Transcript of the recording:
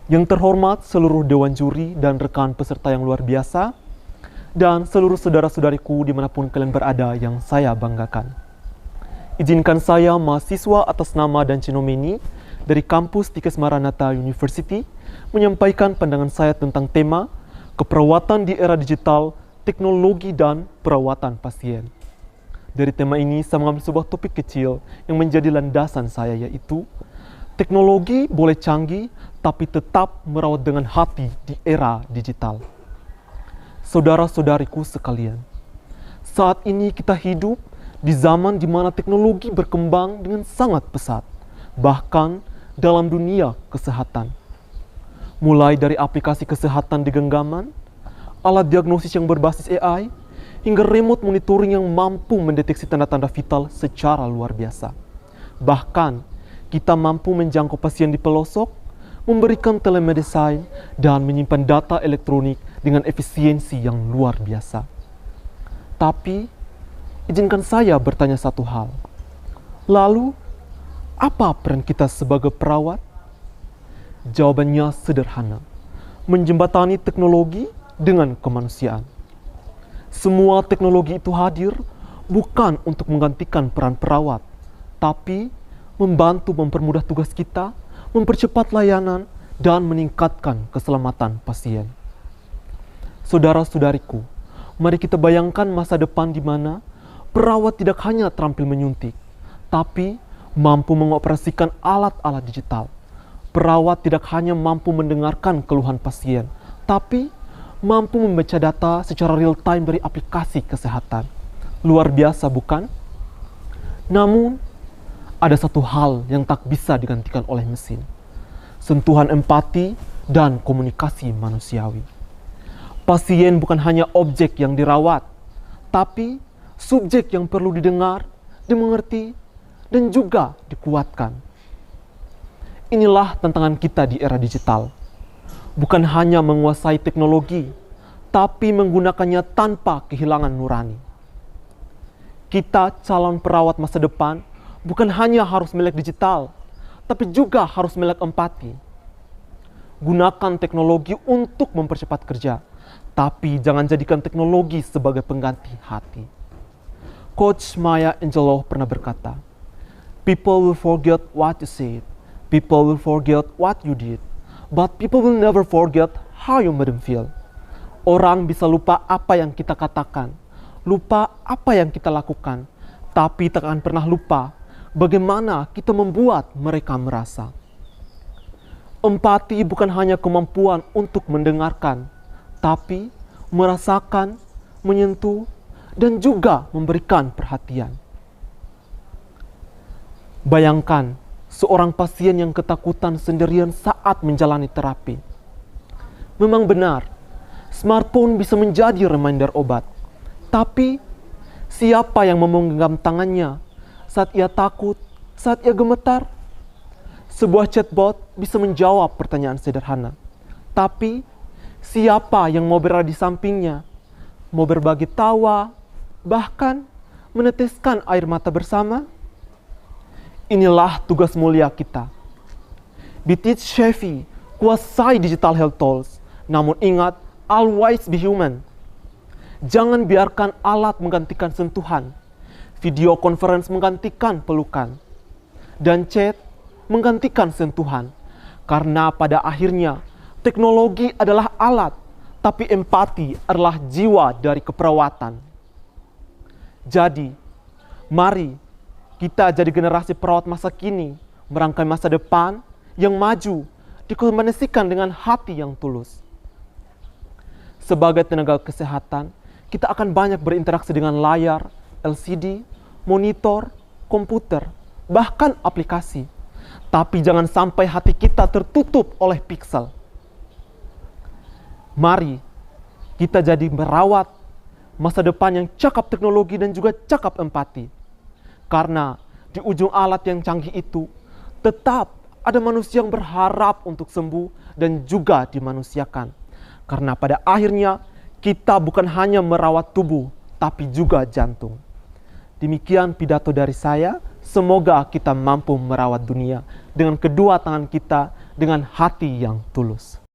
Yang terhormat seluruh Dewan Juri dan rekan peserta yang luar biasa, dan seluruh saudara-saudariku dimanapun kalian berada yang saya banggakan. Izinkan saya, mahasiswa atas nama dan Cinomeni dari kampus Tikes Maranatha University, menyampaikan pandangan saya tentang tema keperawatan di era digital, teknologi dan perawatan pasien. Dari tema ini, saya mengambil sebuah topik kecil yang menjadi landasan saya, yaitu teknologi boleh canggih, tapi tetap merawat dengan hati di era digital. Saudara-saudariku sekalian, saat ini kita hidup di zaman di mana teknologi berkembang dengan sangat pesat, bahkan dalam dunia kesehatan. Mulai dari aplikasi kesehatan di genggaman, alat diagnosis yang berbasis AI, hingga remote monitoring yang mampu mendeteksi tanda-tanda vital secara luar biasa. Bahkan, kita mampu menjangkau pasien di pelosok, memberikan telemedicine, dan menyimpan data elektronik dengan efisiensi yang luar biasa. Tapi, izinkan saya bertanya satu hal. Lalu, apa peran kita sebagai perawat? Jawabannya sederhana. Menjembatani teknologi dengan kemanusiaan. Semua teknologi itu hadir bukan untuk menggantikan peran perawat, tapi membantu mempermudah tugas kita, mempercepat layanan, dan meningkatkan keselamatan pasien. Saudara-saudariku, mari kita bayangkan masa depan di mana perawat tidak hanya terampil menyuntik, tapi mampu mengoperasikan alat-alat digital. Perawat tidak hanya mampu mendengarkan keluhan pasien, tapi mampu membaca data secara real-time dari aplikasi kesehatan. Luar biasa, bukan? Namun, ada satu hal yang tak bisa digantikan oleh mesin. Sentuhan empati dan komunikasi manusiawi. Pasien bukan hanya objek yang dirawat, tapi subjek yang perlu didengar, dimengerti, dan juga dikuatkan. Inilah tantangan kita di era digital. Bukan hanya menguasai teknologi, tapi menggunakannya tanpa kehilangan nurani. Kita calon perawat masa depan bukan hanya harus melek digital, tapi juga harus melek empati. Gunakan teknologi untuk mempercepat kerja, tapi jangan jadikan teknologi sebagai pengganti hati. Coach Maya Angelou pernah berkata, "People will forget what you said, people will forget what you did, but people will never forget how you made them feel." Orang bisa lupa apa yang kita katakan, lupa apa yang kita lakukan, tapi tak akan pernah lupa bagaimana kita membuat mereka merasa. Empati bukan hanya kemampuan untuk mendengarkan, tapi merasakan, menyentuh, dan juga memberikan perhatian. Bayangkan seorang pasien yang ketakutan sendirian saat menjalani terapi. Memang benar, smartphone bisa menjadi reminder obat, tapi siapa yang mau menggenggam tangannya saat ia takut, saat ia gemetar? Sebuah chatbot bisa menjawab pertanyaan sederhana. Tapi, siapa yang mau berada di sampingnya? Mau berbagi tawa, bahkan meneteskan air mata bersama? Inilah tugas mulia kita. Be it Chevy, kuasai digital health tools. Namun ingat, always be human. Jangan biarkan alat menggantikan sentuhan. Video conference menggantikan pelukan, dan chat menggantikan sentuhan. Karena pada akhirnya, teknologi adalah alat, tapi empati adalah jiwa dari keperawatan. Jadi, mari kita jadi generasi perawat masa kini, merangkai masa depan yang maju, dikombinasikan dengan hati yang tulus. Sebagai tenaga kesehatan, kita akan banyak berinteraksi dengan layar, LCD, monitor, komputer, bahkan aplikasi. Tapi jangan sampai hati kita tertutup oleh pixel. Mari kita jadi merawat masa depan yang cakap teknologi dan juga cakap empati. Karena di ujung alat yang canggih itu, tetap ada manusia yang berharap untuk sembuh dan juga dimanusiakan. Karena pada akhirnya, kita bukan hanya merawat tubuh, tapi juga jantung. Demikian pidato dari saya. Semoga kita mampu merawat dunia dengan kedua tangan kita dengan hati yang tulus.